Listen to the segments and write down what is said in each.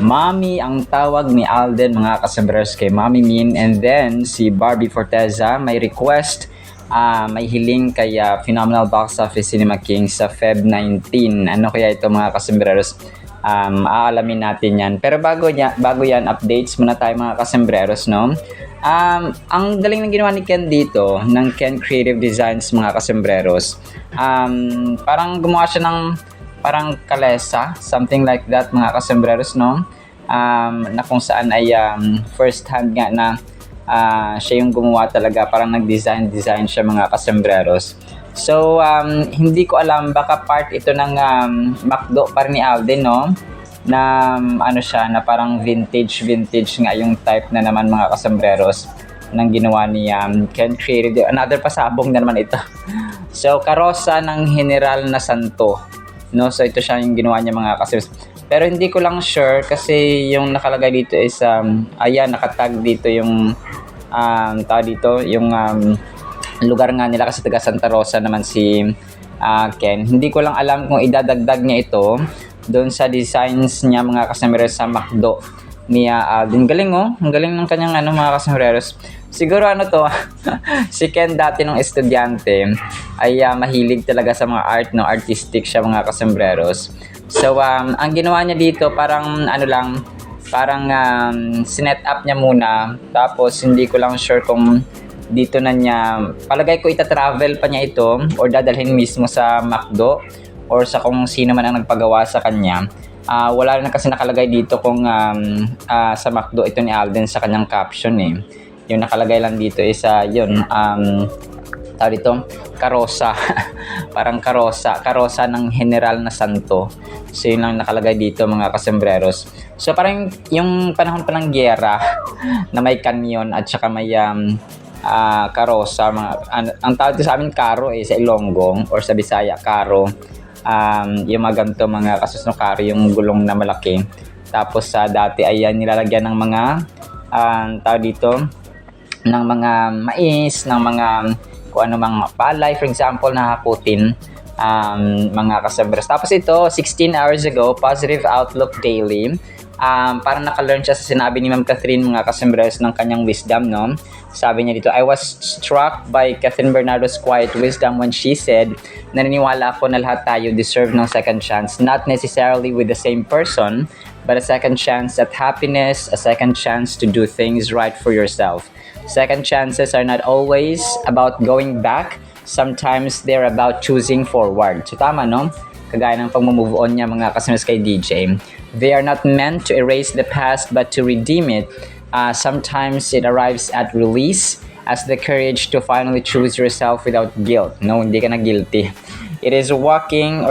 Mommy ang tawag ni Alden mga kasembreros kay Mommy Min, and then si Barbie Forteza may request, may hiling kay Phenomenal Box Office Cinema King sa Feb 19. Ano kaya ito mga kasembreros? Aalamin natin yan. Pero bago yan, updates muna tayo mga kasembreros, no? Ang galing ng ginawa ni Ken dito, ng Ken Creative Designs mga kasembreros. Parang gumawa siya ng parang kalesa, something like that mga kasembreros, no? Na kung saan ay first hand nga na siya yung gumawa talaga, parang nag-design siya mga kasembreros. So, hindi ko alam, baka part ito ng McDo pa rin ni Alden, no? Na ano siya, na parang vintage nga yung type na naman mga kasembreros ng ginawa ni Ken Creative. Another pasabong na naman ito. So, karosa ng General na Santo, no? So ito siya yung ginawa niya mga kasembreros. Pero hindi ko lang sure kasi yung nakalagay dito is ayan, nakatag dito yung tawag dito yung lugar nga nila kasi taga Santa Rosa naman si Ken. Hindi ko lang alam kung idadagdag niya ito doon sa designs niya mga kasembreros sa McDo niya Alden. Galing, oh, ang galing ng kanyang mga kasembreros. Siguro to si Ken dati nung estudyante ay mahilig talaga sa mga art, no, artistic siya mga kasembreros. So ang ginawa niya dito parang parang sinet up niya muna, tapos hindi ko lang sure kung dito na niya, palagay ko ita-travel pa niya ito or dadalhin mismo sa McDo or sa kung sino man ang nagpagawa sa kanya. Wala na kasi nakalagay dito kung sa McDo ito ni Alden sa kanyang caption eh. Yung nakalagay lang dito is yun, tawag dito, karosa. Parang karosa ng General na Santo. So yun lang nakalagay dito mga kasembreros. So parang yung panahon pa ng giyera na may kanyon at saka may karosa, ang tawag dito sa amin karo sa Ilonggo or sa Bisaya karo. Yung mga ganito mga kasusno karo, yung gulong na malaki. Tapos dati ay nilalagyan ng mga tawag dito ng mga mais, ng mga kung ano mga palay, for example, na hakutin mga kasembreros. Tapos ito, 16 hours ago, Positive Outlook Daily. Parang naka-learn siya sa sinabi ni Ma'am Catherine mga kasembreros ng kanyang wisdom, no? Sabi niya dito, I was struck by Catherine Bernardo's quiet wisdom when she said, naniniwala ako na lahat tayo deserve ng second chance, not necessarily with the same person, but a second chance at happiness, a second chance to do things right for yourself. Second chances are not always about going back. Sometimes they're about choosing forward. So tama, no? Kagaya ng pag-move on niya mga kasembreros kay DJ. They are not meant to erase the past but to redeem it. Sometimes it arrives at release as the courage to finally choose yourself without guilt. No, hindi ka na guilty. It is waking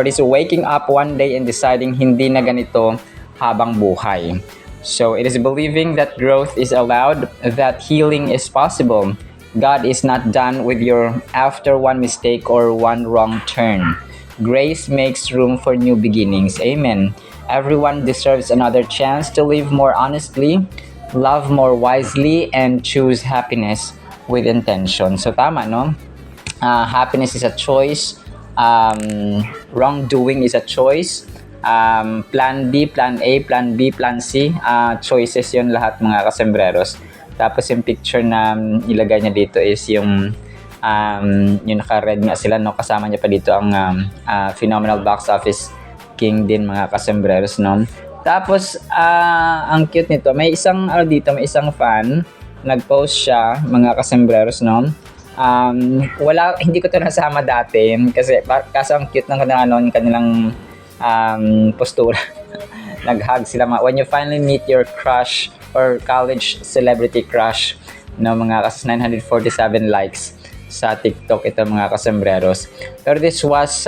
up one day and deciding hindi na ganito habang buhay. So it is believing that growth is allowed, that healing is possible. God is not done with you after one mistake or one wrong turn. Grace makes room for new beginnings. Amen. Everyone deserves another chance to live more honestly, love more wisely, and choose happiness with intention. So tama, no? Happiness is a choice. Wrongdoing is a choice. Plan B, Plan A, Plan B, Plan C, choices yun lahat mga kasembreros. Tapos yung picture na ilagay niya dito is yung naka-red nga sila, no? Kasama niya pa dito ang Phenomenal Box Office King din mga kasembreros, no? Tapos ang cute nito, may isang may isang fan nag-post siya mga kasembreros, no? Hindi ko to nasama dati kasi kaso ang cute ng kanilang postura. Nag-hug sila when you finally meet your crush or college celebrity crush, no, mga 947 likes sa TikTok ito mga kasembreros. Pero this was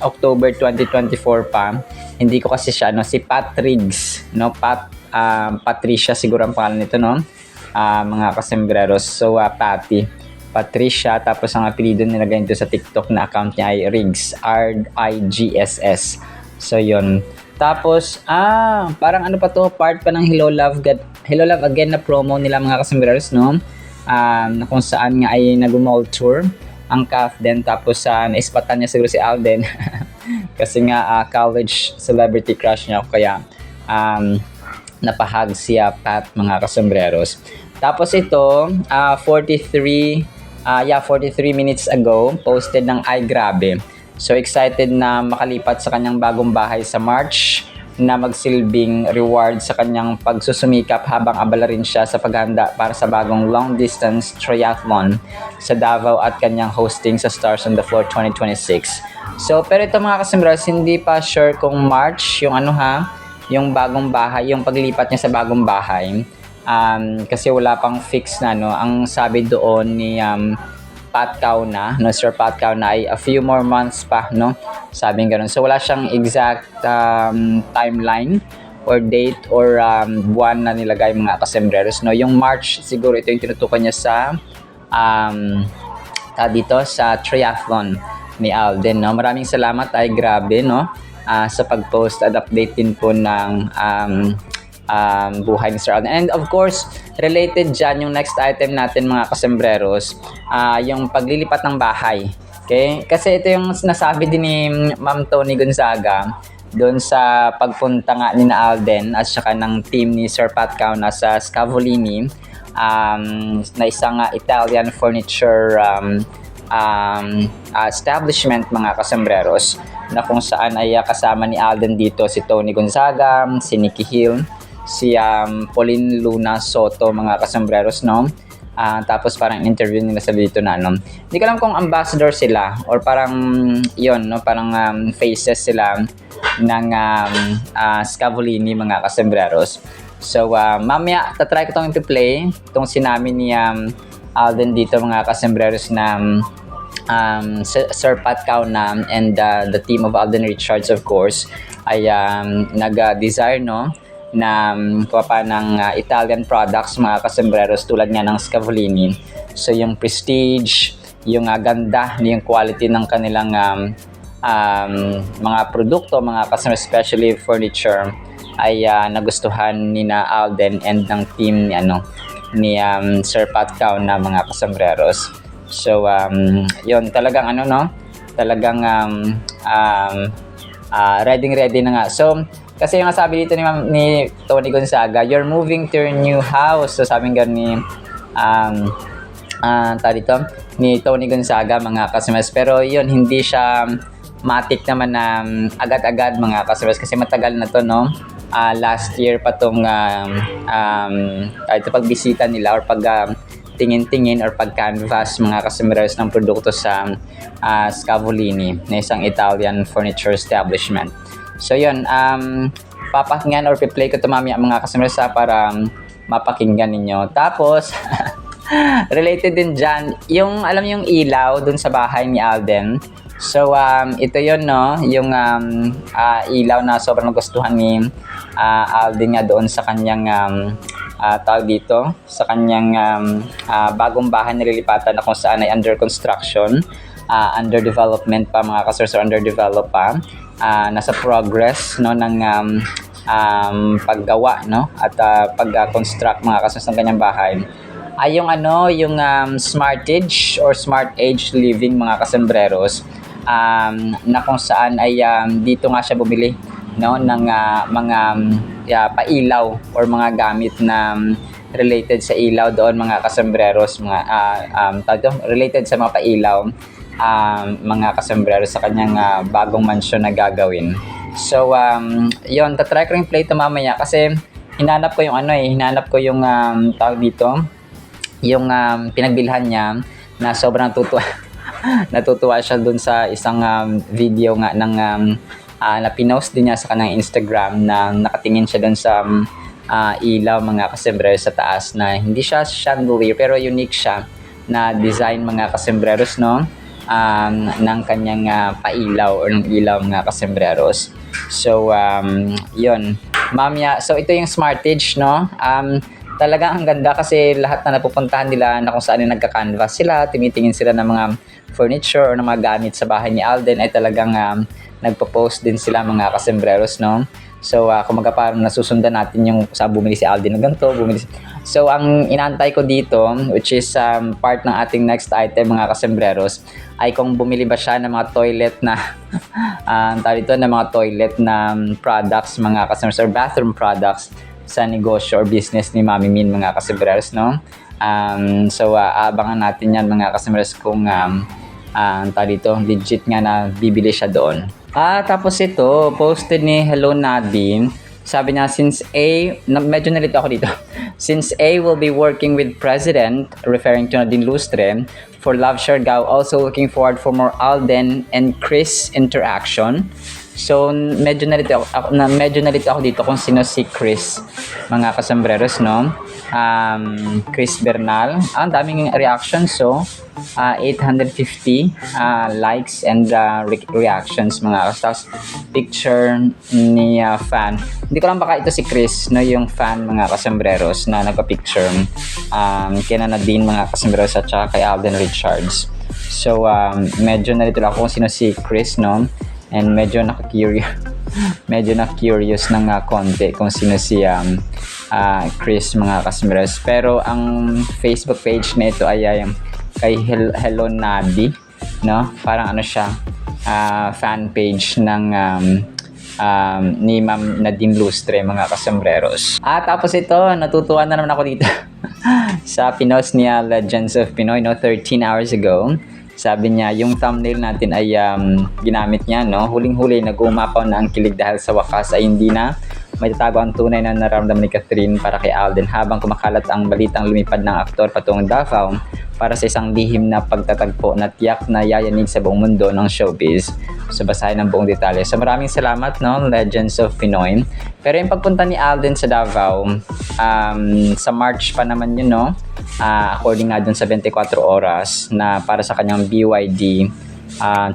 October 2024 pa. Hindi ko kasi siya si Pat Riggs, no, Patricia siguro ang pangalan nito, no, mga kasembreros. So Patricia, tapos ang apelido nilagay nito sa TikTok na account niya ay Riggs, R-I-G-S-S. So yun. Tapos parang pa to, part pa ng Hello Love Again na promo nila mga kasembreros, no? Na kung saan nga ay nag-mall tour ang Kath din. Tapos naispatan niya siguro si Alden kasi nga college celebrity crush niya, kaya napahag si Pat, mga kasombreros. Tapos ito, 43 minutes ago, posted ng Ay Grabe. So excited na makalipat sa kanyang bagong bahay sa March na magsilbing reward sa kanyang pagsusumikap habang abala rin siya sa paghanda para sa bagong long distance triathlon sa Davao at kanyang hosting sa Stars on the Floor 2026. So pero ito mga kasombreros, hindi pa sure kung March yung yung bagong bahay, yung paglipat niya sa bagong bahay. Kasi wala pang fix na, no. Ang sabi doon ni Pat Kauna, no, Sir Pat Kauna, ay a few more months pa, no, sabing ganun. So wala siyang exact timeline or date or buwan na nilagay, mga kasombreros, no. Yung March siguro ito yung tinutukan niya sa dito sa triathlon ni Alden, no. Maraming salamat, Ay Grabe, no, sa pag-post at update din po ng buhay ni Sir Alden. And of course, related dyan yung next item natin, mga kasombreros, yung paglilipat ng bahay. Okay? Kasi ito yung nasabi din ni Ma'am Tony Gonzaga doon sa pagpunta nga ni na Alden at saka ng team ni Sir Pat Kauna sa Scavolini, na isang Italian furniture establishment, mga kasombreros, na kung saan ay kasama ni Alden dito si Tony Gonzaga, si Nikki Hill, si Pauline Luna Soto, mga kasombreros, no. Tapos parang interview nila sa dito na, no. Hindi ko alam kung ambassador sila or parang yon, no, parang faces sila ng Scavolini, mga kasombreros. So mamaya tatry ko itong i-play itong sinabi ni Alden dito, mga kasombreros, na Sir Pat Kauna and the team of Alden Richards, of course, ay nag-desire, no, na kuha pa ng Italian products, mga kasombreros, tulad nga ng Scavolini. So yung prestige, yung ganda, yung quality ng kanilang mga produkto, mga kasombreros, especially furniture, ay nagustuhan ni na Alden and ng team ni Sir Pat Kauna, mga kasombreros. So yun, talagang talagang ready na nga. So kasi yung sabi dito ni Tony Gonzaga, you're moving to your new house. So sabing ganun ni ni Tony Gonzaga, mga kasombreros. Pero yun, hindi siya matik naman na agad-agad, mga kasombreros, kasi matagal na to, no. Last year pa tong pagbisita nila or pag tingin-tingin or pag-canvas, mga kasombreros, ng produkto sa Scavolini, na isang Italian furniture establishment. So yun, papakinggan or piplay ko ito mamaya, mga kasombreros, para mapakinggan ninyo. Tapos related din dyan, yung alam yung ilaw dun sa bahay ni Alden. So ito yun, no, yung ilaw na sobrang nagustuhan ni Alden nga doon sa kanyang tawag dito, sa kanyang bagong bahay na lilipatan, na kung saan ay under construction, under development pa, mga kasombreros, under develop pa. Nasa progress, no, ng paggawa, no, at pag-construct, mga kasombreros, ng kanyang bahay ay yung yung Smartage or Smart Age Living, mga kasombreros, na kung saan ay dito nga siya bumili, no, ng mga pailaw or mga gamit na related sa ilaw doon, mga kasombreros, mga related sa mga pailaw, mga kasombreros, sa kanyang bagong mansyon na gagawin. So yun, tatry ko rin play ito mamaya kasi hinanap ko yung hinanap ko yung tawag dito, yung pinagbilhan niya, na sobrang natutuwa siya dun sa isang video nga ng na pinost din niya sa kanyang Instagram, na nakatingin siya dun sa ilaw, mga kasombreros, sa taas, na hindi siya chandelier pero unique siya na design, mga kasombreros, no, ng kanyang pailaw or ng ilaw, mga kasombreros. So yun, mamaya. So ito yung Smartage, no. Talagang ang ganda kasi lahat na napupuntahan nila, na kung saan nagka-canvas sila, tinitingin sila ng mga furniture or ng mga gamit sa bahay ni Alden, ay talagang nagpo-post din sila, mga kasombreros, no. So kumaga parang nasusundan natin yung sa bumili si Alden ng ganito, So ang inaantay ko dito, which is part ng ating next item, mga kasombreros, ay kung bumili ba siya ng mga toilet na ng mga toilet na products, mga kasombreros, or bathroom products, sa negosyo or business ni Mami Min, mga kasembreros, no? So, abangan natin yan, mga kasembreros, kung dito, legit nga na bibili siya doon. Tapos ito, posted ni Hello Nadine. Sabi niya, medyo nalito ako dito. Since A will be working with President, referring to Nadine Lustre, for Love Siargao, also looking forward for more Alden and Chris interaction. So, medyo nalito ako dito kung sino si Chris, mga kasembreros, no? Chris Bernal. Ang daming reactions, so 850 likes and reactions, mga kastas. Picture ni fan. Hindi ko lang baka ito si Chris, no, yung fan, mga kasembreros, na nagpa-picture kina Nadine, mga kasembreros, at saka kay Alden Richards. So, medyo nalito ako kung sino si Chris, no? And medyo na-curious ng konti kung sino si Chris, mga kasembreros. Pero ang Facebook page nito ay kay Hello Nadi, no? Parang siya, fan page ng ni Ma'am Nadine Lustre, mga kasembreros. Tapos ito, natutuwa na naman ako dito sa pinost niya Legends of Pinoy, no, 13 hours ago. Sabi niya, yung thumbnail natin ay ginamit niya, no? Huling-huli, nag-umapaw na ang kilig dahil sa wakas ay hindi na may tatago ang tunay na nararamdaman ni Catherine para kay Alden, habang kumakalat ang balitang lumipad ng aktor patungong Davao para sa isang lihim na pagtatagpo na tiyak na yayanig sa buong mundo ng showbiz. So, basahin ang buong detalye. So, maraming salamat, no, Legends of Pinoy. Pero yung pagpunta ni Alden sa Davao, sa March pa naman yun, no? According nga dun sa 24 oras na para sa kanyang BYD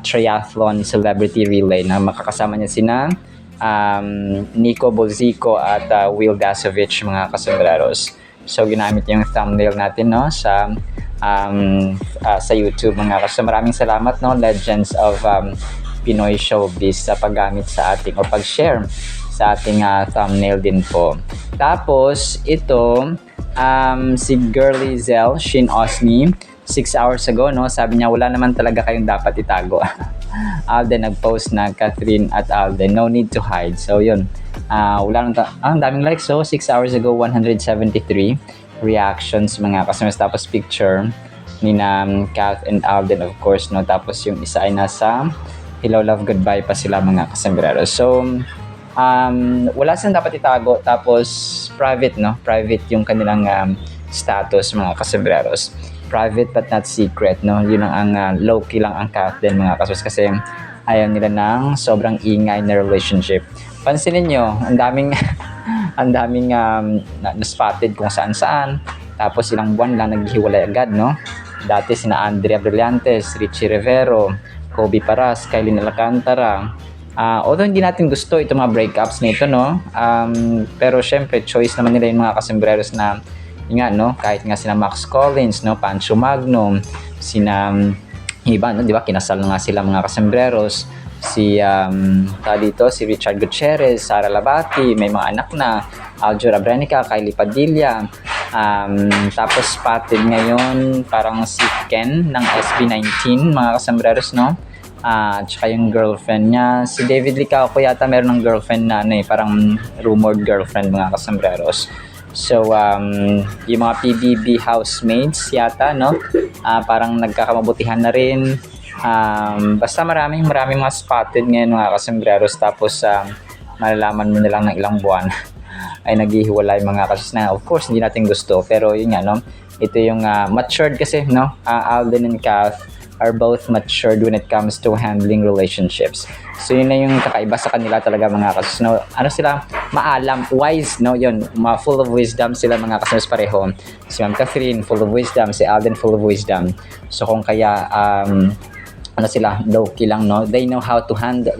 Triathlon Celebrity Relay, na makakasama niya sina Nico Bozico at Will Dasovich, mga kasembreros. So, ginamit yung thumbnail natin, no, sa YouTube, mga kasembreros. Maraming salamat, no, Legends of Pinoy Showbiz, sa paggamit sa ating o pag-share sa ating thumbnail din po. Tapos, ito, si Girly Zell Shin Osni, 6 hours ago, no, sabi niya, wala naman talaga kayong dapat itago. Alden nag-post na Catherine at Alden, no need to hide. So, yun. Wala ang daming likes. So, 6 hours ago, 173 reactions, mga kasembreros. Tapos, picture ni Kath and Alden, of course, no. Tapos, yung isa ay nasa Hello, Love, Goodbye pa sila, mga kasembreros. So, wala silang dapat itago. Tapos, private, no? Private yung kanilang status, mga kasembreros. Private but not secret, no? Yun ang low-key lang ang Kath din, mga kasembreros, kasi ayaw nila ng sobrang ingay na relationship. Pansinin nyo, ang daming na-spotted kung saan-saan. Tapos ilang buwan lang naghiwalay agad, no? Dati sina Andrea Brillantes, Richie Rivero, Kobe Paras, Kylie Alcantara. Although hindi natin gusto itong mga breakups nito, no? Pero syempre, choice naman nila yung mga kasembreros na nga, no? Kahit nga sina Max Collins, no? Pancho Magnum, sina iba, no? Di ba? Kinasal na nga sila, mga kasembreros. Si Richard Gutierrez, Sara Labati, may mga anak na, Aljo Rabrenica, Kylie Padilla. Tapos spotted ngayon parang si Ken ng SB19, mga kasembreros, no? Tsaka yung girlfriend niya, si David Licao ko yata meron ng girlfriend na parang rumored girlfriend, mga kasembreros. So, yung mga PBB housemates yata, no? Parang nagkakamabutihan na rin. Basta maraming mga spotted ngayon, mga kasembreros. Tapos, malalaman mo na lang ng ilang buwan ay naghihiwalay, mga kasembreros, na of course hindi natin gusto. Pero yun nga, no? Ito yung matured kasi, no? Alden and Kath are both matured when it comes to handling relationships. So, yun na yung kakaiba sa kanila talaga, mga kasembreros. No? Ano sila? Maalam, wise, no? Yun, full of wisdom sila, mga kasembreros, pareho. Si Ma'am Catherine, full of wisdom. Si Alden, full of wisdom. So, kung kaya, sila, low-key lang, no? They know how to handle,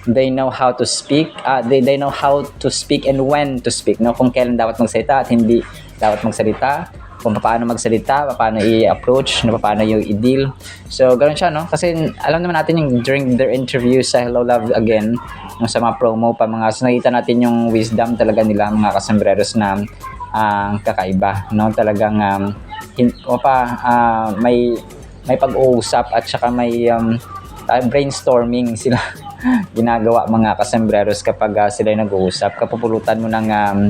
they know how to speak, they know how to speak and when to speak, no? Kung kailan dapat magsalita at hindi dapat magsalita, kung paano magsalita, paano i-approach, no? Paano yung i-deal. So, ganoon siya, no? Kasi alam naman natin yung during their interview sa Hello Love Again, yung sa mga promo pa, so nakita natin yung wisdom talaga nila, mga kasembreros, na kakaiba, no? Talagang may pag-uusap at saka may brainstorming sila ginagawa mga kasembreros kapag sila nag-uusap. Kapupulutan mo ng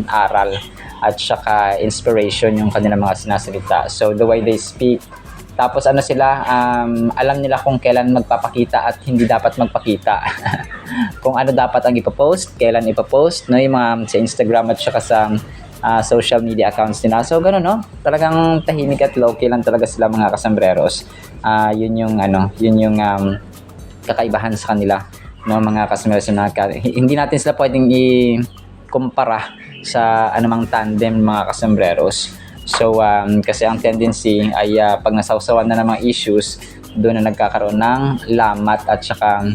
aral at saka inspiration yung kanilang mga sinasalita. So the way they speak, tapos ano sila, alam nila kung kailan magpapakita at hindi dapat magpakita. Kung ano dapat ang ipopost, kailan ipopost, no, yung mga sa Instagram at saka sa social media accounts nila. So gano'n, no? Talagang tahimik at low-key lang talaga sila mga kasembreros. Yun yung kakaibahan sa kanila, no, mga kasembreros na hindi natin sila pwedeng i-kumpara sa anumang tandem mga kasembreros. So, kasi ang tendency ay pag nasawsawan na ng mga issues, doon na nagkakaroon ng lamat at saka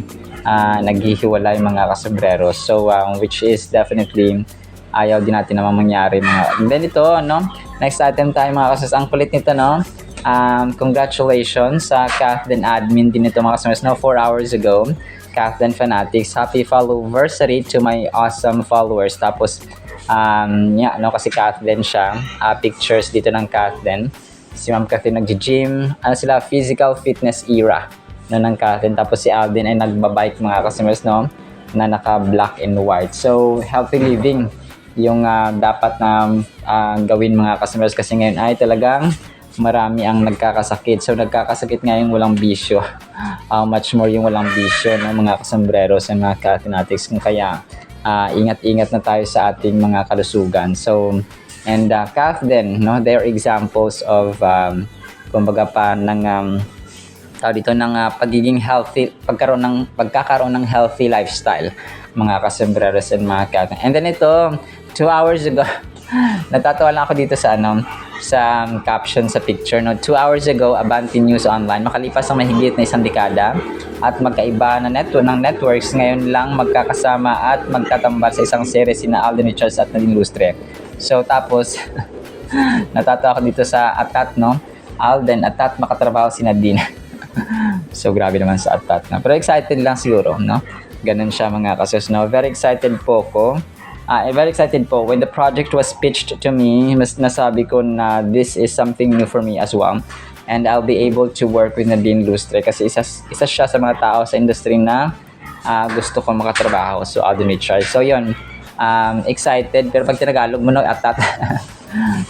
naghihiwalay mga kasembreros. So, which is definitely ayaw din natin namang mangyari. And then ito, no? Next item tayo mga kasembreros. Ang kulit nito, no? Congratulations sa Kathleen admin din ito mga kasembreros. No, 4 hours ago, Kathleen Fanatics, happy followersary to my awesome followers. Tapos, no, kasi Kathleen siya, pictures dito ng Kathleen, si Ma'am Kathleen nag-gym, sila physical fitness era, no, ng Kathleen. Tapos si Alden ay nagbabike mga kasembreros, no, na naka black and white. So healthy living yung dapat na gawin mga kasembreros, kasi ngayon ay talagang marami ang nagkakasakit. So nagkakasakit ngayon walang bisyo. Much more yung walang bisyo, no, mga kasembreros and mga Kathenatics. Kung kaya ingat-ingat na tayo sa ating mga kalusugan. So, and Kathleen, no, they are examples of kumbaga pa ng dito ng pagiging healthy, pagkakaroon ng healthy lifestyle mga kasembreros and mga Kathleen. And then ito, 2 hours ago, natatawa lang ako dito sa sa caption sa picture, no. 2 hours ago, Abante News Online, makalipas ang mahigit na 1 dekada at magkaiba na ng networks, ngayon lang magkakasama at magtatambal sa isang series sina Alden Richards at Nadine Lustre. So tapos natatawa ako dito sa Atat, no. Alden, Atat, makatrabaho si Nadine. So grabe naman sa Atat, no. Pero excited lang siguro, no. Ganun siya mga kasos, no. Very excited po ko. Very excited po. When the project was pitched to me, mas nasabi ko na this is something new for me as well. And I'll be able to work with Nadine Lustre kasi isa siya sa mga tao sa industry na gusto ko makatrabaho. So, Alden Richards. So, yun. Excited. Pero pag tinagalog mo, no, Atat.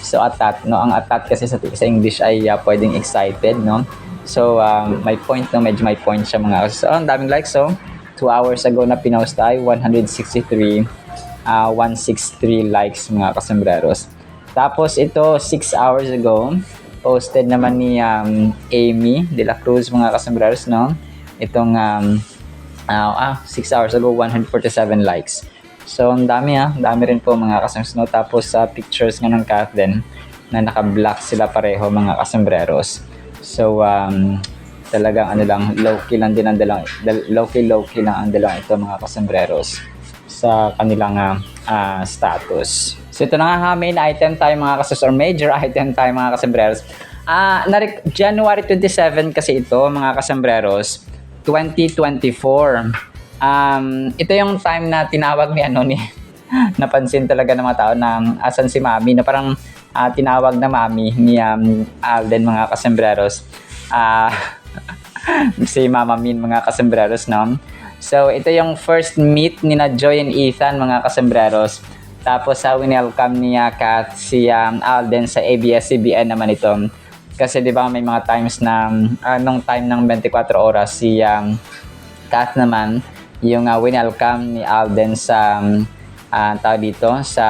So, Atat. No? Ang Atat kasi sa English ay pwedeng excited, no? So, may point, no? Medyo may point siya mga. So, ang daming likes. So, 2 hours ago na pinost ay 163 likes mga kasembreros. Tapos ito 6 hours ago posted naman ni Amy de la Cruz mga kasembreros, no. Itong 6 hours ago 147 likes. So ang dami dami rin po mga kasembreros, no. Tapos sa pictures nga ng Kathleen na naka-black sila pareho mga kasembreros. So talagang lang low-key lang din ang low-key lang ang dalawang ito mga kasembreros sa kanilang status. So ito na nga main item tayo mga kasos, or major item tayo mga kasembreros. January 27 kasi ito mga kasembreros, 2024. Ito yung time na tinawag ni napansin talaga ng mga tao na asan si Mami, na parang tinawag na Mami ni Alden mga kasembreros. Si Mama Min mga kasembreros, no. So, ito yung first meet ni na Joy and Ethan, mga kasembreros. Tapos, winelcome niya si Alden sa ABS-CBN naman ito. Kasi, di ba, may mga times na, nung time ng 24 oras, si Kath naman, yung winelcome ni Alden sa, sa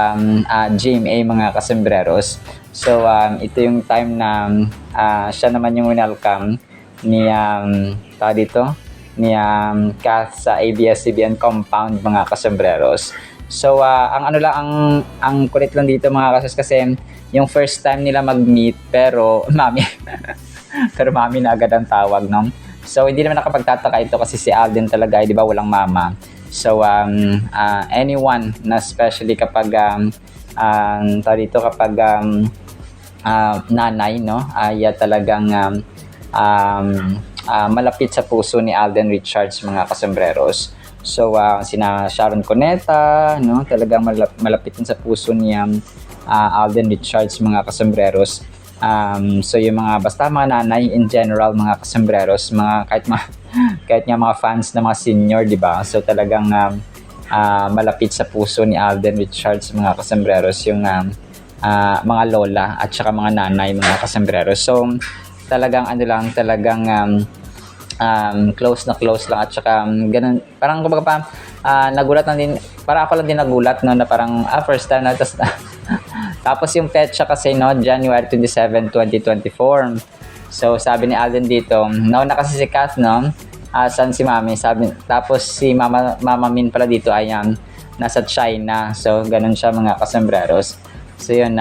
GMA, mga kasembreros. So, ito yung time na siya naman yung winelcome ni, ni Kath sa ABS-CBN compound mga kasembreros. So ang kulit lang dito mga kasos, kasi yung first time nila mag-meet pero Mami pero Mami na agad ang tawag, no. So hindi naman nakapagtataka ito kasi si Alden talaga di ba walang mama. So anyone na especially kapag nanay, no, ay talagang malapit sa puso ni Alden Richards mga kasembreros. So sina Sharon Cuneta, no, talagang malapit sa puso ni Alden Richards mga kasembreros. So yung mga basta mga nanay in general mga kasembreros, mga kahit kahit nga mga fans na mga senior, di ba? So talagang malapit sa puso ni Alden Richards mga kasembreros yung mga lola at saka mga nanay mga kasembreros. So talagang close na close lang at saka ganun, parang kumbaga pa nagulat lang din, para ako lang din nagulat no, na parang first time na tapos yung petsa kasi no, January 27, 2024. So sabi ni Alden dito, nauna kasi si Kath no, saan si Mami, sabi, tapos si Mama Min pala dito ay nasa China. So ganun siya mga kasembreros. So yun,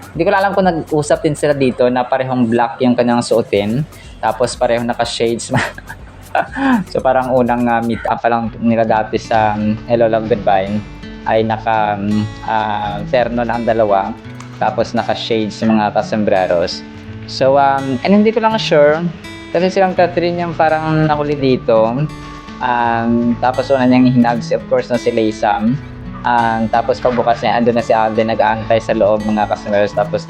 hindi ko alam kung nag-usap din sila dito na parehong black yung kanyang suotin, tapos parehong naka-shades. So parang unang meet up pa lang nila dati sa Hello Love Goodbye ay naka terno lang dalawa, tapos naka-shades yung mga kasembreros. So and hindi ko lang sure kasi silang Catherine yung parang nahuli dito. Tapos una niyang hinags of course na si Laysam. Tapos pagbukas niya, andun na si Alden nag-aantay sa loob mga kasembreros, tapos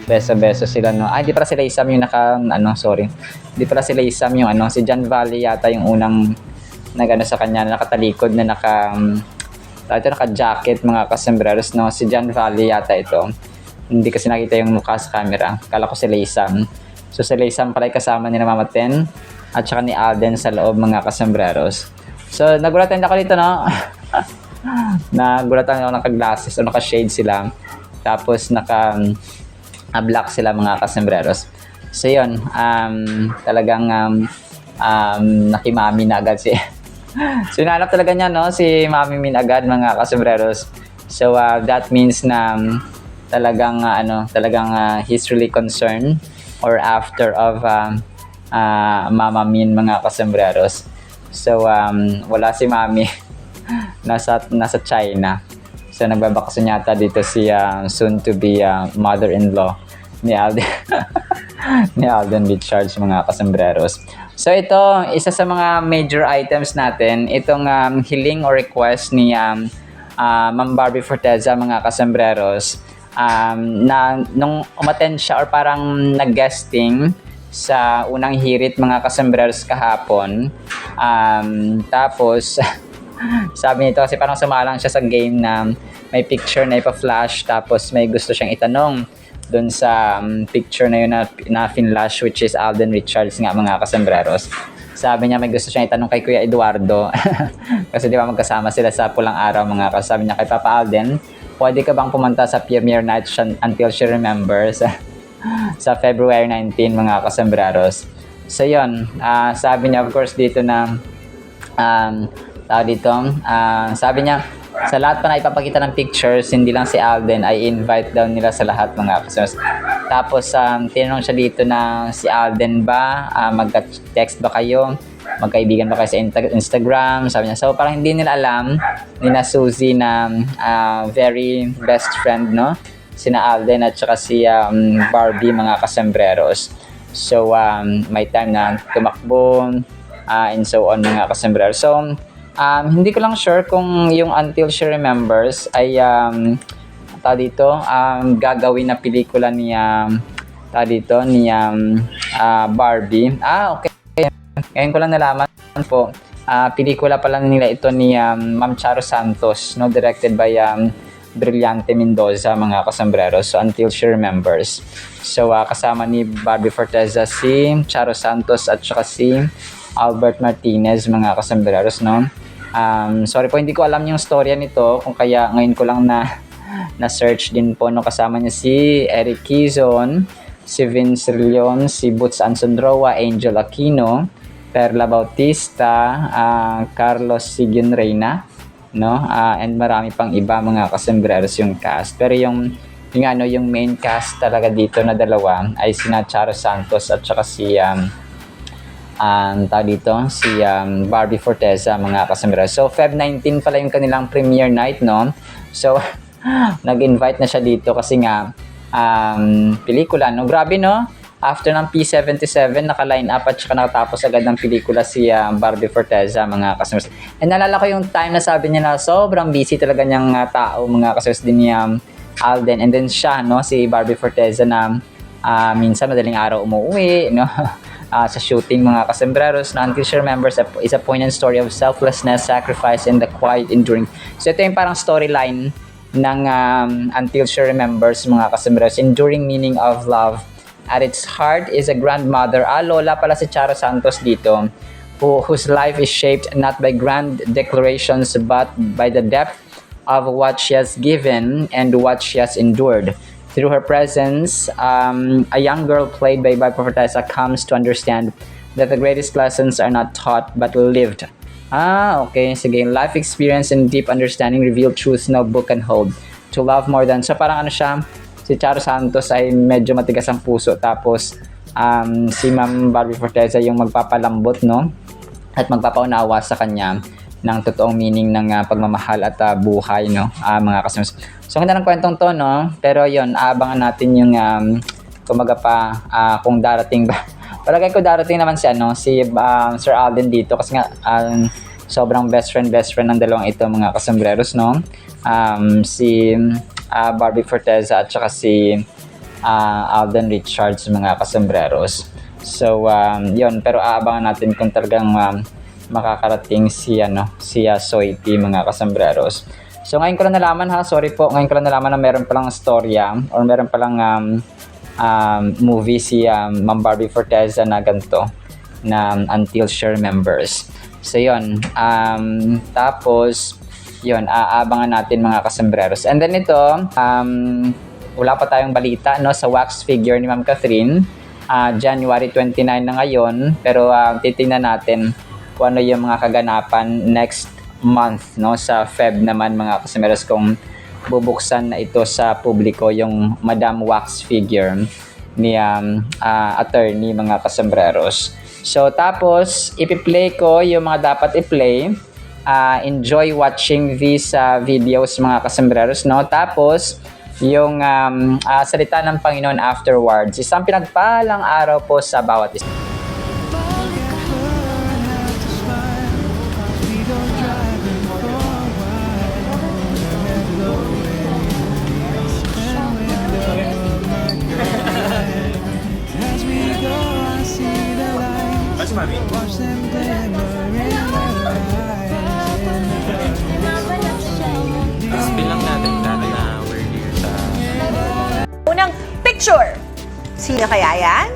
beso-beso sila no. Hindi pala si Laysam yung Hindi pala si Laysam yung si John Valley yata yung unang sa kanya, nakatalikod na naka-jacket mga kasembreros no. Si John Valley yata ito. Hindi kasi nakita yung mukha sa camera. Kala ko si Laysam. So si Laysam pala kasama ni Mama Ten at saka ni Alden sa loob mga kasembreros. So nagulatan ako dito no. Nagulatan ako, naka-glasses o naka-shade sila. Tapos black sila mga kasembreros. So yun, talagang nakimami na agad si so hinanap talaga niya no, si Mami Min agad mga kasembreros. So that means na talagang he's really concerned or after of Mama Min mga kasembreros. So wala si Mami. nasa China. So nagbabakasyon yata dito si soon to be mother-in-law ni Alden Richards mga kasembreros. So ito, isa sa mga major items natin, itong hiling or request ni Ma'am Barbie Forteza mga kasembreros, na nung umattend siya or parang nag-guesting sa unang hirit mga kasembreros kahapon, tapos sabi nito kasi parang sumalang siya sa game na may picture na ipa-flash, tapos may gusto siyang itanong doon sa picture na yun na finlash, which is Alden Richards nga mga kasembreros. Sabi niya may gusto siyang itanong kay Kuya Eduardo kasi di ba magkasama sila sa Pulang Araw mga kasabi niya kay Papa Alden, pwede ka bang pumunta sa premiere night Until She Remembers sa February 19 mga kasembreros. So yun, sabi niya of course dito na sabi niya sa lahat pa na ipapakita ng pictures, hindi lang si Alden, ay invite daw nila sa lahat mga kasembreros. Tapos tinanong siya dito na si Alden ba, mag-text ba kayo, magkaibigan ba kayo sa Instagram, sabi niya. So parang hindi nila alam ni na Suzy na very best friend no, sina Alden at saka si Barbie mga kasembreros. So may time na tumakbo and so on mga kasembreros. So hindi ko lang sure kung yung Until She Remembers ay gagawin na pelikula ni Barbie. Okay. Ngayon ko lang nalaman po, pelikula pala nila ito ni Ma'am Charo Santos, no, directed by Brillante Mendoza mga kasembreros. So Until She Remembers. So kasama ni Barbie Forteza si Charo Santos at saka si Albert Martinez mga kasembreros no. Sorry po, hindi ko alam yung storya nito, kung kaya ngayon ko lang na search din po no. Kasama niya si Eric Quizon, si Vince Leon, si Boots Ansondroa, Angel Aquino, Perla Bautista, Carlos Sigun Reyna no, and marami pang iba mga kasembreros yung cast. Pero yung main cast talaga dito na dalawa ay sina Charo Santos at saka si Barbie Forteza mga kasembreros. So Feb 19 pala yung kanilang premiere night no. So nag-invite na siya dito kasi nga pelikula no. Grabe no, after ng P77 naka-line up at saka nakatapos agad ng pelikula si Barbie Forteza mga kasembreros. And naalala ko yung time na sabi niya na sobrang busy talaga niyang tao mga kasembreros din ni Alden, and then siya no, si Barbie Forteza na minsan madaling araw umuwi no. sa shooting mga kasembreros na Until She Remembers is a poignant story of selflessness, sacrifice, and the quiet enduring. So ito yung parang storyline ng Until She Remembers mga kasembreros, enduring meaning of love. At its heart is a grandmother, lola pala si Charo Santos dito, whose life is shaped not by grand declarations but by the depth of what she has given and what she has endured. Through her presence, a young girl played by Barbie Forteza comes to understand that the greatest lessons are not taught but lived. Okay. Sige. Life experience and deep understanding reveal truths no book can hold. To love more than. So parang ano siya, si Charo Santos ay medyo matigas ang puso. Tapos si Ma'am Barbie Forteza yung magpapalambot, no? At magpapaunawa sa kanya ng totoong meaning ng pagmamahal at buhay, no? Mga kasama. So, ganda ng kwentong to, no? Pero yon, abangan natin yung kumaga pa kung darating ba. Palagay ko darating naman si Sir Alden dito kasi nga sobrang best friend ng dalawang ito mga kasambreros, no? Si Barbie Forteza at saka si Alden Richards mga kasambreros. So, yon, pero aabangan natin kung talagang makakarating si Soiti mga kasambreros. So ngayon ko lang nalaman ngayon ko lang nalaman na meron palang storya or meron palang movie si Ma'am Barbie Forteza na ganito na Until She Remembers. So yun, tapos yun, aabangan natin mga kasambreros. And then ito, wala pa tayong balita no sa wax figure ni Ma'am Catherine. January 29 na ngayon, pero titingnan natin kung ano yung mga kaganapan next month, no? Sa Feb naman mga kasambreros kung bubuksan na ito sa publiko yung Madam Wax figure ni attorney mga kasambreros. So tapos ipi-play ko yung mga dapat i-play. Enjoy watching these videos mga kasambreros, no? Tapos yung salita ng Panginoon afterwards. Isang pinagpalang araw po sa bawat isa. Bilang natin dati na we're here sa... Unang picture. Sino kaya yan?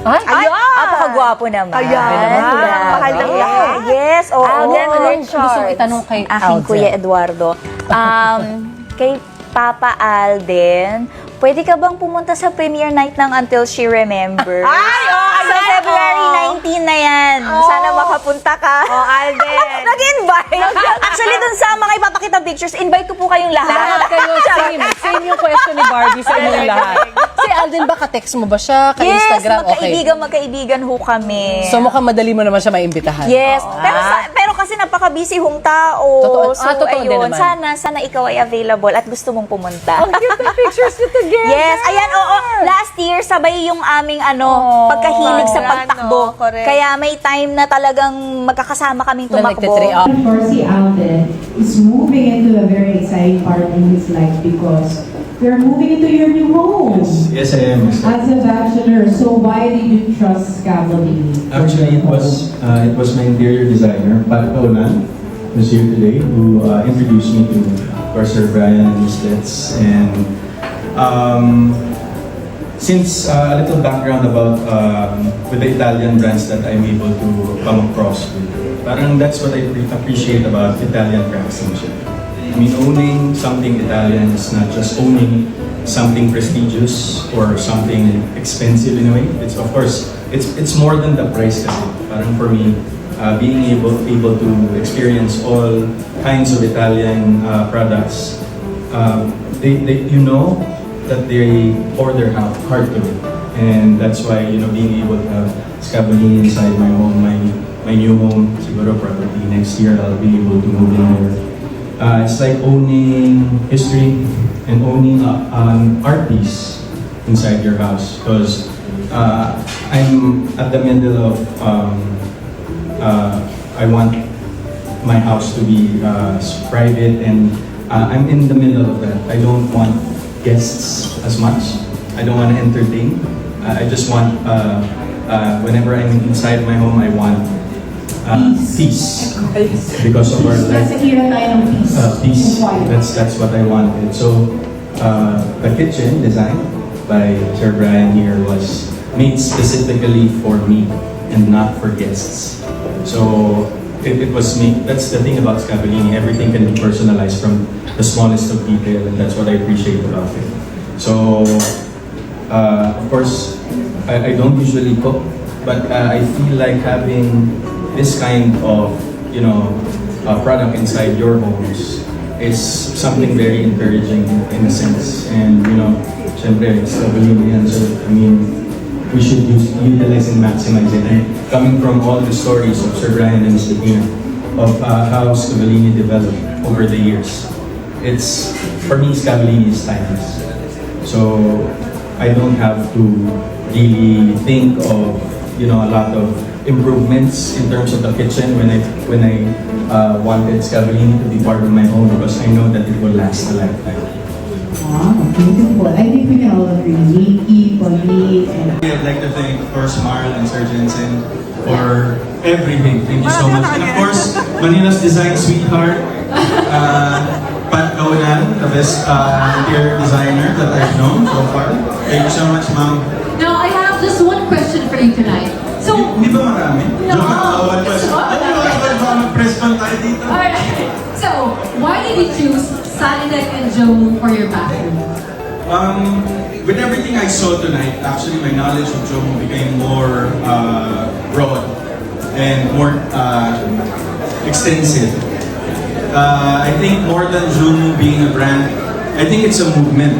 Ay, napakagwapo naman. Ayan. Mahal ng lahat. Yes, oo. Alden, Richards. gusto kong itanong kay Aking Alden. Kuya Eduardo. Kay Papa Alden, pwede ka bang pumunta sa premiere night ng Until She Remembers? Sa February 19 na yan. Sana makapunta ka. Alden. Nag-invite. Actually, dun sa mga ipapakita pictures, invite ko po kayong lahat. Lahat kayo, same yung question ni Barbie sa inyong lahat. Si Alden ba, ka-text mo ba siya? Yes, Ka-Instagram? Okay. magkaibigan ho kami. So mukhang madali mo naman siya maimbitahan. Yes, pero kasi napaka-busy hong tao. Totoo. So, Totoo din ayun, naman. sana ikaw ay available at gusto mong pumunta. Ang cute na pictures niyo together. Yes, ayan, oo. Last year, sabay yung aming pagkahilig sa pagtakbo. correct. Kaya may time na talagang magkakasama kaming Na tumakbo. nagte-try out. For si Alden is moving into a very exciting part in his life because you're moving into your new home Yes, I am. as a bachelor. So why did you trust Scavaldini? Actually, it was my interior designer, Pat Paulan, who's here today, who introduced me to, of course, Sir Brian Mislets. And since a little background about with the Italian brands that I'm able to come across with, parang that's what I appreciate about Italian craftsmanship. I mean, owning something Italian is not just owning something prestigious or something expensive in a way. It's of course it's more than the price kasi. Parang for me, being able to experience all kinds of Italian products, they you know that they pour their heart to it, and that's why being able to have Scavaldini inside my home, my new home, siguro probably next year I'll be able to move in there. It's like owning history and owning an art piece inside your house because I'm at the middle of I want my house to be private and I'm in the middle of that. I don't want guests as much. I don't want to entertain I just want, whenever I'm inside my home, I want peace. Because of our life. Nasa era tayo ng peace. Peace. And quiet. That's what I wanted. So, the kitchen design by Sir Brian here was made specifically for me and not for guests. So, it was me. That's the thing about Scavellini. Everything can be personalized from the smallest of detail, and that's what I appreciate about it. So, of course, I don't usually cook, but I feel like having this kind of, product inside your homes is something very encouraging in a sense. And, syempre, it's Scavellini yan, so, I mean, we should utilize and maximize it. And coming from all the stories of Sir Brian and Mr. Pina, of how Scavellini developed over the years, it's, for me, Scavellini is timeless. So, I don't have to really think of, a lot of improvements in terms of the kitchen when I wanted Scavellini to be part of my home, because I know that it will last a lifetime. Wow, beautiful. I think we can all agree. Nikki, Pauline, and I'd like to thank, of course, Marl and Sir Jensen for everything. Thank you so much. And of course, Manila's design sweetheart, Pat Kaunan, the best interior designer that I've known so far. Thank you so much, ma'am. Now, I have just one question for you tonight. So, Di ba marami? No. Bawal pa siya. Mag-press pa tayo dito. alright. So, why did you choose Sanitec and Joe for your bathroom? With everything I saw tonight, actually my knowledge of Jomo became more broad and more extensive. I think more than Jomo being a brand, I think it's a movement.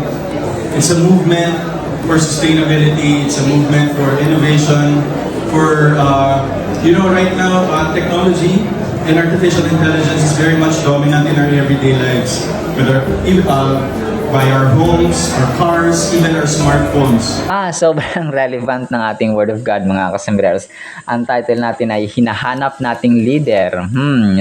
It's a movement for sustainability. It's a movement for innovation. For right now, technology and artificial intelligence is very much dominant in our everyday lives, whether by our homes, our cars, even our smartphones. Sobrang relevant ng ating Word of God, mga kasembreros. Ang title natin ay Hinahanap Nating Leader.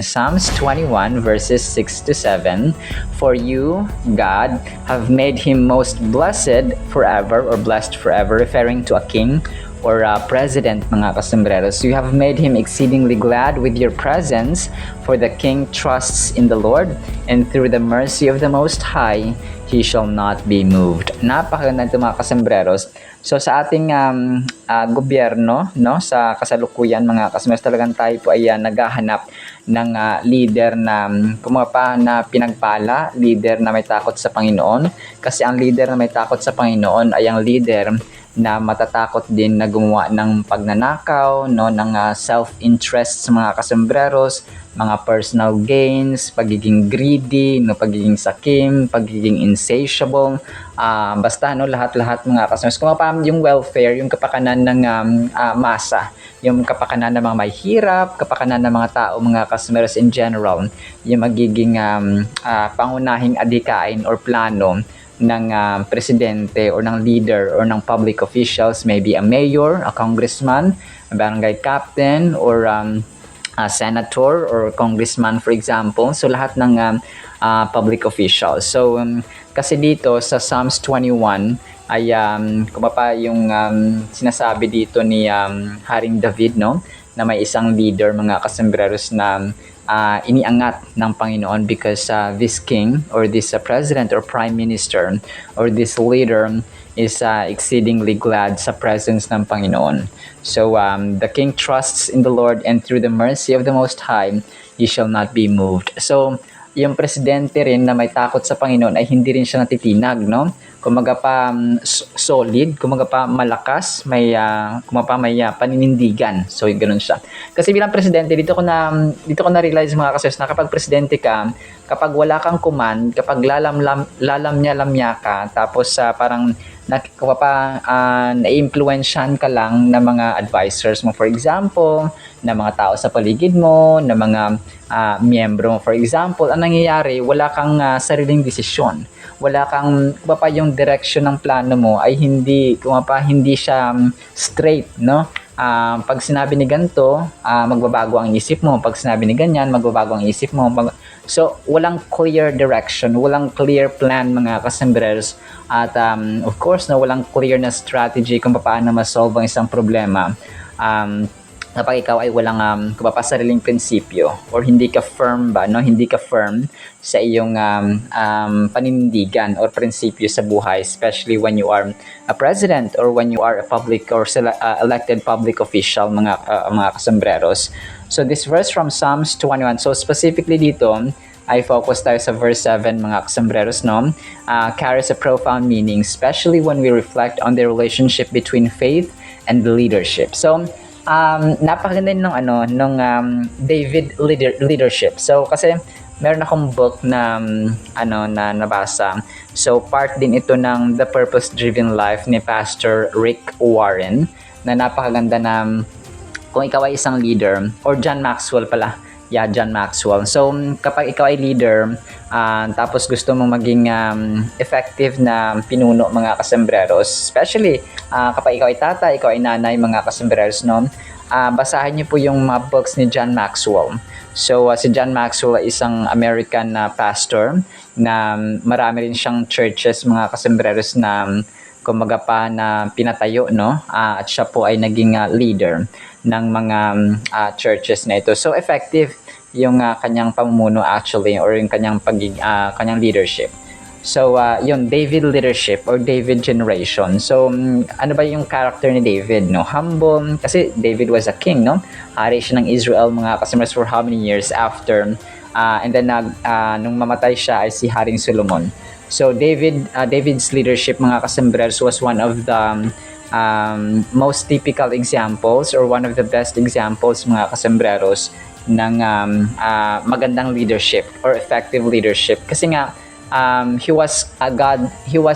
Psalms 21 verses 6 to 7. For you, God, have made him most blessed forever, or blessed forever, referring to a king or president, mga kasembreros. You have made him exceedingly glad with your presence, for the king trusts in the Lord, and through the mercy of the Most High, he shall not be moved. Napakaganda ito, mga kasembreros. So sa ating gobyerno, no, sa kasalukuyan, mga kasembreros, talagang tayo po ay naghahanap ng leader na na pinagpala, leader na may takot sa Panginoon. Kasi ang leader na may takot sa Panginoon ay ang leader na matatakot din na gumawa ng pagnanakaw, no, ng self-interest sa mga kasembreros, mga personal gains, pagiging greedy, no, pagiging sakim, pagiging insatiable, basta no, lahat-lahat mga kasembreros. Kung yung welfare, yung kapakanan ng masa, yung kapakanan ng mga may hirap, kapakanan ng mga tao, mga kasembreros in general, yung magiging pangunahing adhikain or plano ng presidente or ng leader or ng public officials, maybe a mayor, a congressman, a barangay captain, or a senator or congressman, for example. So lahat ng public officials. So kasi dito sa Psalms 21 ay yung sinasabi dito ni Haring David, no, na may isang leader, mga kasembreros, na iniangat ng Panginoon because this king or this president or prime minister or this leader is exceedingly glad sa presence ng Panginoon. So the king trusts in the Lord, and through the mercy of the Most High, he shall not be moved. So yung presidente rin na may takot sa Panginoon ay hindi rin siya natitinag, no? Kumaga pa solid, kumaga pa malakas, may paninindigan. So ganoon siya. Kasi bilang presidente, dito ko na realize, mga kasos, na kapag presidente ka, kapag wala kang command, kapag lalamnya ka, tapos parang na-influensyahan ka lang ng mga advisors mo, for example, na mga tao sa paligid mo, na mga miyembro mo, for example, ang nangyayari, wala kang sariling desisyon. Wala kang, yung direction ng plano mo ay hindi siya straight, no? Pag sinabi ni ganito, magbabago ang isip mo. Pag sinabi ni ganyan, magbabago ang isip mo. So, walang clear direction, walang clear plan mga kasembreros. At of course, no, walang clear na strategy kung paano ma-solve ang isang problema. Kapag ikaw ay walang kapapasariling prinsipyo or hindi ka firm ba, no? Hindi ka firm sa iyong panindigan or prinsipyo sa buhay, especially when you are a president or when you are a public or elected public official, mga kasembreros. So this verse from Psalms 21, so specifically dito, ay focus tayo sa verse 7, mga kasembreros, no? Carries a profound meaning, especially when we reflect on the relationship between faith and leadership. So, napakaganda nung David leadership. So kasi meron akong book na na nabasa. So part din ito ng The Purpose Driven Life ni Pastor Rick Warren, na napakaganda na kung ikaw ay isang leader, or John Maxwell pala. Yeah, John Maxwell. So kapag ikaw ay leader, tapos gusto mong maging effective na pinuno, mga kasembreros, especially kapag ikaw ay tata, ikaw ay nanay, mga kasembreros, no? Basahin niyo po yung mga books ni John Maxwell. So si John Maxwell ay isang American pastor na marami rin siyang churches, mga kasembreros, na kumbaga pa na pinatayo, no? At siya po ay naging leader ng mga churches na ito. So effective yung kanyang pamumuno actually, or yung kanyang kanyang leadership. So yung David leadership or David generation. So ano ba yung character ni David, no? Humble, kasi David was a king, no? Hari siya ng Israel, mga kasembreros, for how many years after and then nung mamatay siya ay si Haring Solomon. So David's leadership, mga kasembreros, was one of the most typical examples or one of the best examples, mga kasembreros, ng magandang leadership or effective leadership. Kasi nga he was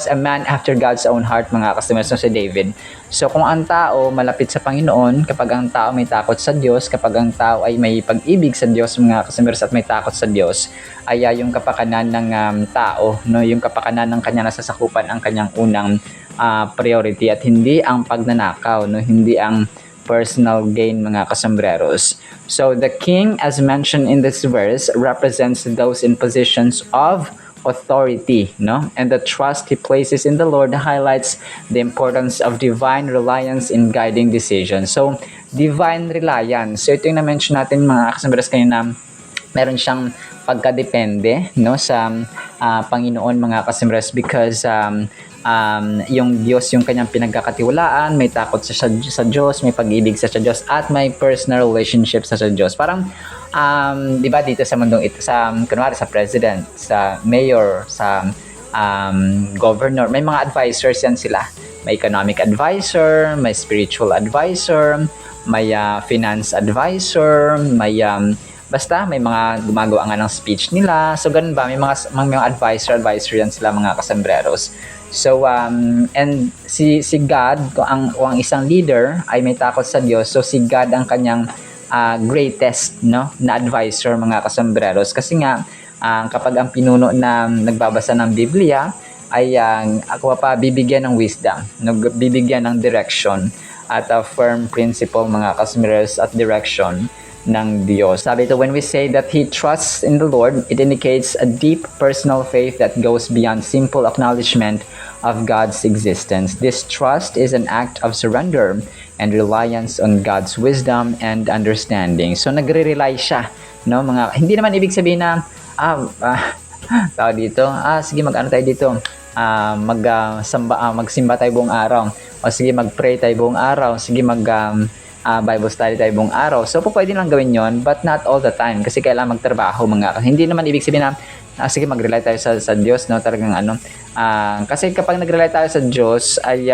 a man after God's own heart, mga kasembreros, si David. So kung ang tao malapit sa Panginoon, kapag ang tao may takot sa Diyos, kapag ang tao ay may pag-ibig sa Diyos, mga kasembreros, at may takot sa Diyos, ay yung kapakanan ng tao, no, yung kapakanan ng kanyang nasasakupan ang kanyang unang priority, at hindi ang pagnanakaw, no, hindi ang personal gain, mga kasembreros. So the king, as mentioned in this verse, represents those in positions of authority, no? And the trust he places in the Lord highlights the importance of divine reliance in guiding decisions. So divine reliance, so ito yung na-mention natin, mga kasembreros, kanina, meron siyang pagkadepende, no, sa Panginoon, mga kasembreros, because yung Diyos yung kanyang pinagkakatiwalaan, may takot sa Diyos, may pag-ibig sa Diyos, at may personal relationship sa Diyos. Parang di ba dito sa mundong ito, sa kunwari sa president, sa mayor, sa governor, may mga advisors yan sila. May economic advisor, may spiritual advisor, may finance advisor, may basta may mga gumagawa nga ng speech nila. So ganun ba, may mga advisor yan sila, mga kasembreros. So and si God, kung ang isang leader ay may takot sa Diyos, so si God ang kanyang greatest, no, na advisor, mga kasembreros. Kasi nga kapag ang pinuno na nagbabasa ng Biblia ay ako pa bibigyan ng wisdom, bibigyan ng direction at a firm principle, mga kasembreros, at direction ng Diyos. Sabi ito, when we say that he trusts in the Lord, it indicates a deep personal faith that goes beyond simple acknowledgement of God's existence. This trust is an act of surrender and reliance on God's wisdom and understanding. So nagre-rely siya, no, mga, hindi naman ibig sabihin na tao dito, sige, mag-ano tayo dito, magsimba tayo buong araw, o sige, mag-pray tayo buong araw, sige, Bible study tayo buong araw. So pwede lang gawin yon, but not all the time, kasi kailangan magtrabaho, mga, hindi naman ibig sabihin na sige, mag-rely tayo sa Diyos, no, talagang kasi kapag nag-rely tayo sa Diyos ay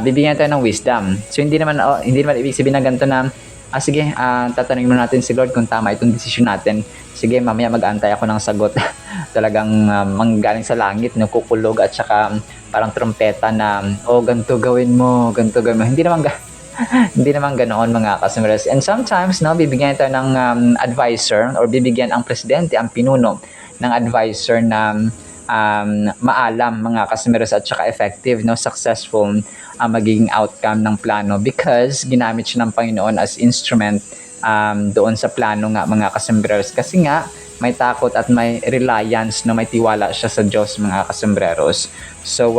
bibigyan tayo ng wisdom. So hindi naman ibig sabihin na ganito na sige, tatanungin mo natin si Lord kung tama itong desisyon natin. Sige, mamaya mag-aantay ako ng sagot. Talagang manggaling sa langit, no, kukulog, at saka parang trompeta na, ganito gawin mo. Hindi naman ganoon, mga kasembreros. And sometimes, no, bibigyan tayo ng advisor, or bibigyan ang presidente, ang pinuno, ng advisor na maalam, mga kasembreros, at saka effective, no, successful ang magiging outcome ng plano, because ginamit siya ng Panginoon as instrument doon sa plano nga, mga kasembreros. Kasi nga may takot at may reliance, no, may tiwala siya sa Diyos, mga kasembreros. So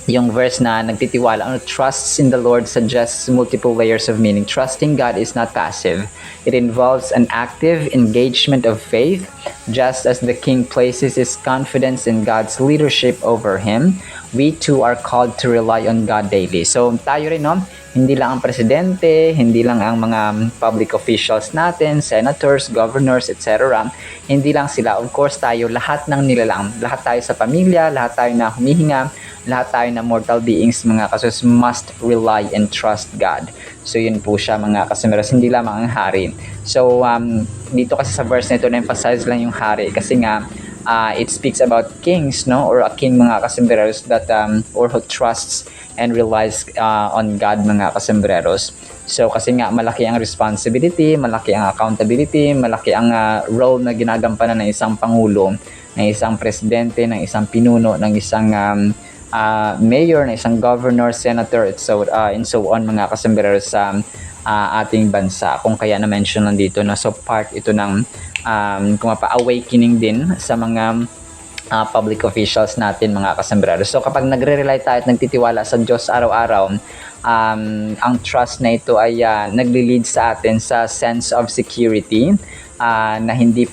yung verse na nagtitiwala, trusts in the Lord suggests multiple layers of meaning. Trusting God is not passive. It involves an active engagement of faith, just as the king places his confidence in God's leadership over him. We too are called to rely on God daily. So tayo rin, no? Hindi lang ang presidente, hindi lang ang mga public officials natin, senators, governors, etc. Hindi lang sila. Of course, tayo, lahat ng nilalang. Lahat tayo sa pamilya, lahat tayo na humihinga, lahat tayo na mortal beings, mga kasus, must rely and trust God. So yun po siya, mga kasembreros, hindi lamang ang hari. So dito kasi sa verse na ito, na-emphasize lang yung hari kasi nga it speaks about kings, no, or a king, mga kasembreros, that or who trusts and relies on God, mga kasembreros. So kasi nga malaki ang responsibility, malaki ang accountability, malaki ang role na ginagampanan ng isang pangulo, ng isang presidente, ng isang pinuno, ng isang mayor, ng isang governor, senator, and so on, mga kasembreros, sa ating bansa. Kung kaya na-mention lang dito, no? So part ito ng awakening din sa mga public officials natin, mga kasembreros. So kapag nagre-rely tayo at nagtitiwala sa Diyos araw-araw, ang trust na ito ay nagli-lead sa atin sa sense of security, na hindi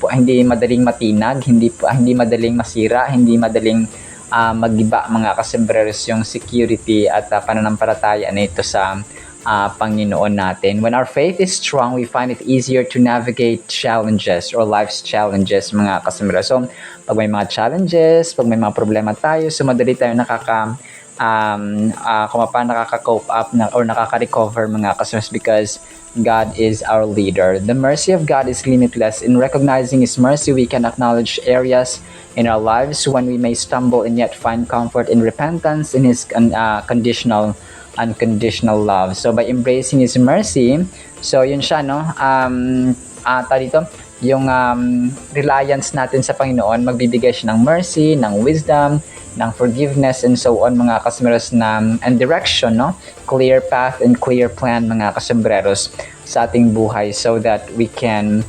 madaling matinag, hindi madaling masira, hindi madaling magiba, mga kasembreros, yung security at pananampalataya na ito sa Panginoon natin. When our faith is strong, we find it easier to navigate challenges or life's challenges, mga kasembreros. So pag may mga challenges, pag may mga problema tayo, so madali tayo nakaka-cope up or nakaka-recover, mga kasembreros, because God is our leader. The mercy of God is limitless. In recognizing His mercy, we can acknowledge areas in our lives when we may stumble and yet find comfort in repentance in His unconditional love. So by embracing His mercy, so yun siya, no, dito, yung reliance natin sa Panginoon, magbibigay siya ng mercy, ng wisdom, ng forgiveness, and so on, mga kasembreros, and direction, no, clear path and clear plan, mga kasembreros, sa ating buhay, so that we can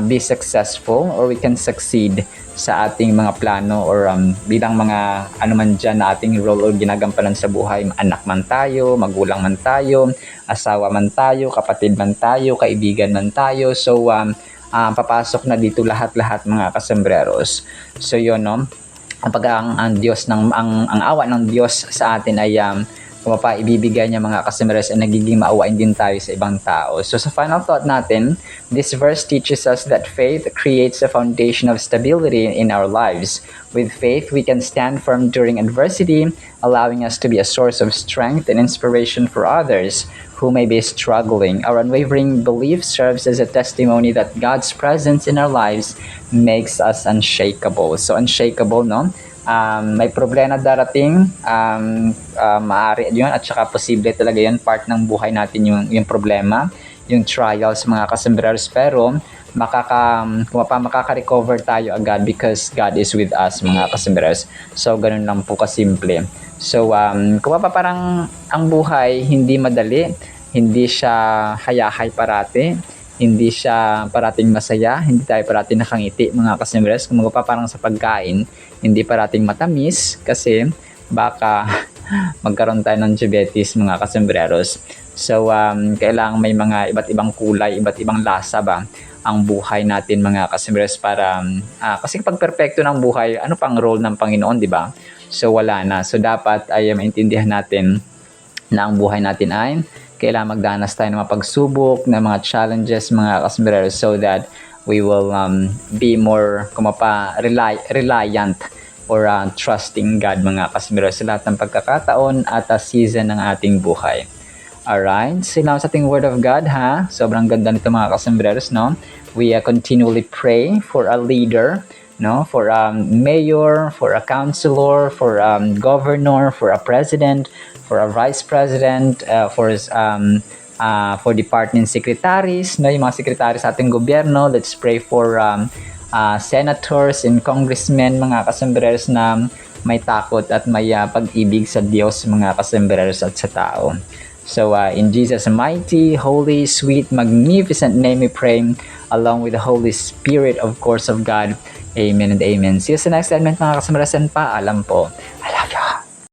be successful or we can succeed sa ating mga plano, or bilang mga man dyan na ating role o ginagampanan sa buhay. Anak man tayo, magulang man tayo, asawa man tayo, kapatid man tayo, kaibigan man tayo. So papasok na dito lahat-lahat, mga kasembreros. So yun, no, kapag ang Diyos ang awa ng Diyos sa atin ay ibibigay niya, mga kasembreros, ay nagiging maawain din tayo sa ibang tao. So sa final thought natin, this verse teaches us that faith creates a foundation of stability in our lives. With faith, we can stand firm during adversity, allowing us to be a source of strength and inspiration for others who may be struggling. Our unwavering belief serves as a testimony that God's presence in our lives makes us unshakable. So unshakable, no? May problema darating, maaari yun, at saka posible talaga yun, part ng buhay natin yung problema, yung trials, mga kasembreros, pero makaka-recover tayo agad because God is with us, mga kasembreros. So ganun lang po kasimple. So parang ang buhay hindi madali, hindi siya hayahay parati, hindi siya parating masaya, hindi tayo parating nakangiti, mga kasembreros. Kung parang sa pagkain, hindi parating matamis kasi baka magkaroon tayo ng diabetes, mga kasembreros. So kailangan may mga iba't ibang kulay, iba't ibang lasa ba ang buhay natin, mga kasembreros, para kasi kapag perpekto ng buhay, ano pang role ng Panginoon, di ba? So wala na. So dapat ay maintindihan natin na ang buhay natin ay kailangan magdanas tayo ng mga pagsubok, ng mga challenges, mga kasembreros, so that we will be more reliant or trusting God, mga kasembreros, sa lahat ng pagkakataon at season ng ating buhay. Alright, salamat sa ating Word of God, ha? Sobrang ganda nito, mga kasembreros, no? We continually pray for a leader, no? For a mayor, for a councilor, for a governor, for a president, for a vice president, for department secretaries, no, yung mga secretaries sa ating gobyerno. Let's pray for senators and congressmen, mga kasembreros, na may takot at may pag-ibig sa Diyos, mga kasembreros, at sa tao. So in Jesus' mighty, holy, sweet, magnificent name we pray, along with the Holy Spirit, of course, of God. Amen and amen. See you sa next segment mga kasambarasan pa. Alam po. I love you.